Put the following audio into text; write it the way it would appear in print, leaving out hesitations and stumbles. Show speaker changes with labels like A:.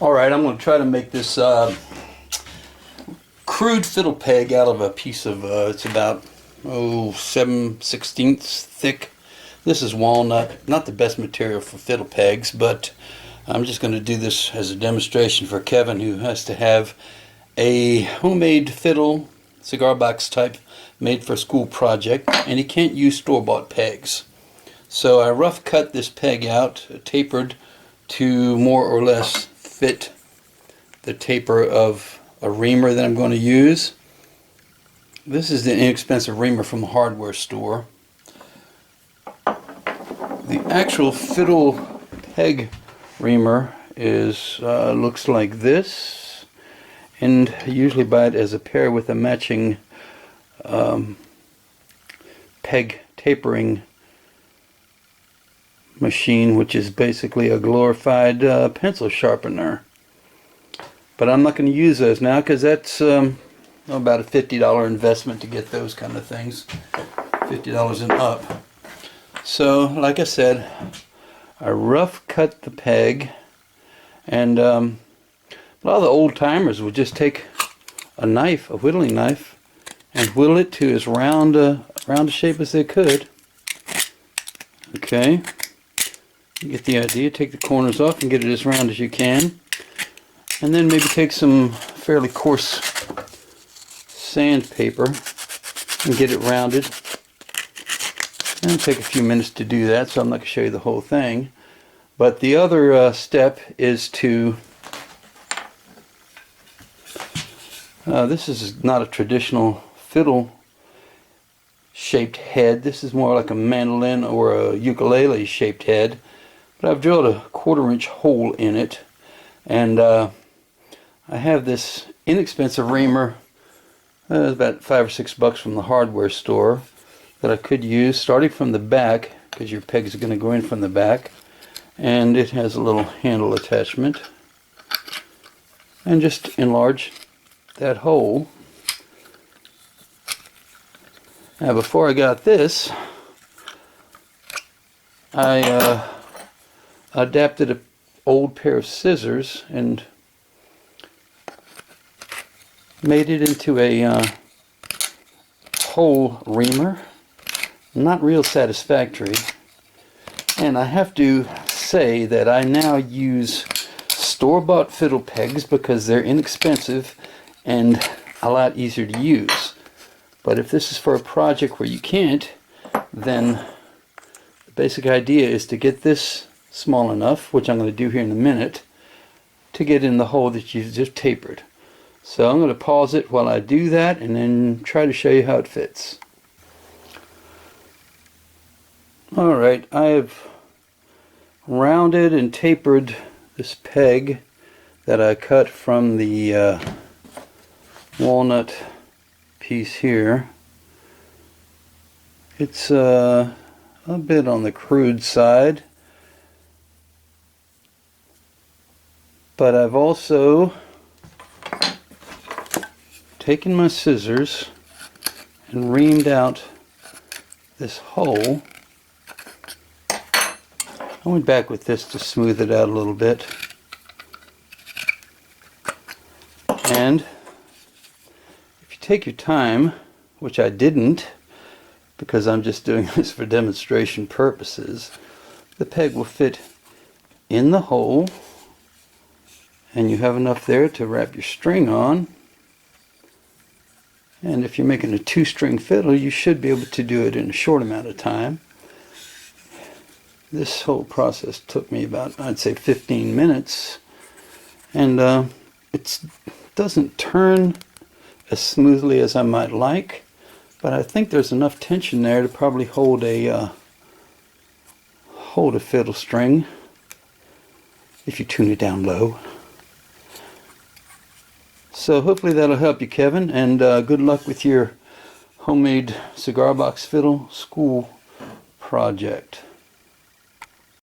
A: Alright, I'm going to try to make this crude fiddle peg out of a piece of, it's about 7/16 thick. This is walnut, not the best material for fiddle pegs, but I'm just going to do this as a demonstration for Kevin, who has to have a homemade fiddle, cigar box type, made for a school project, and he can't use store-bought pegs. So I rough cut this peg out, tapered to more or less fit the taper of a reamer that I'm going to use. This is the inexpensive reamer from the hardware store. The actual fiddle peg reamer is looks like this, and I usually buy it as a pair with a matching peg tapering machine, which is basically a glorified pencil sharpener. But I'm not going to use those now because that's about a $50 investment to get those kind of things, $50 and up. So like I said, I rough cut the peg, and a lot of the old timers would just take a knife, a whittling knife, and whittle it to as round a shape as they could. Okay, you get the idea. Take the corners off and get it as round as you can, and then maybe take some fairly coarse sandpaper and get it rounded. And it'll take a few minutes to do that, so I'm not going to show you the whole thing. But the other step is to this is not a traditional fiddle shaped head. This is more like a mandolin or a ukulele shaped head, but I've drilled a 1/4-inch hole in it, and I have this inexpensive reamer, about $5 or $6 from the hardware store, that I could use, starting from the back, because your pegs are going to go in from the back, and it has a little handle attachment, and just enlarge that hole. Now before I got this, I adapted an old pair of scissors and made it into a hole reamer. Not real satisfactory, and I have to say that I now use store-bought fiddle pegs because they're inexpensive and a lot easier to use. But if this is for a project where you can't, then the basic idea is to get this small enough, which I'm going to do here in a minute, to get in the hole that you've just tapered. So I'm going to pause it while I do that and then try to show you how it fits. Alright, I have rounded and tapered this peg that I cut from the walnut piece here. It's a bit on the crude side, but I've also taken my scissors and reamed out this hole. I went back with this to smooth it out a little bit. And if you take your time, which I didn't because I'm just doing this for demonstration purposes, the peg will fit in the hole, and you have enough there to wrap your string on. And if you're making a 2-string fiddle, you should be able to do it in a short amount of time. This whole process took me about, I'd say, 15 minutes, and it doesn't turn as smoothly as I might like, but I think there's enough tension there to probably hold a fiddle string if you tune it down low. So hopefully that'll help you, Kevin, and good luck with your homemade cigar box fiddle school project.